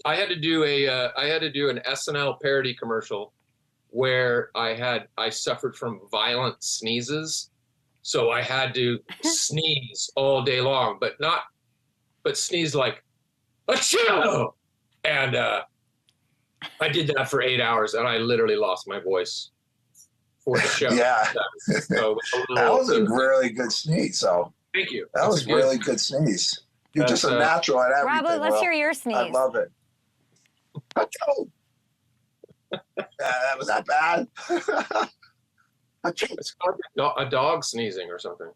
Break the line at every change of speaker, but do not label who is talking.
I had to do an SNL parody commercial where I suffered from violent sneezes. So I had to sneeze all day long, but sneeze like achoo. And I did that for 8 hours and I literally lost my voice for the show.
Yeah.
So
That was a really good sneeze. So
thank you.
that was really good sneeze. You're just a natural at everything.
Rob, let's hear your sneeze.
I love it. That was that bad.
It's called a dog sneezing or something.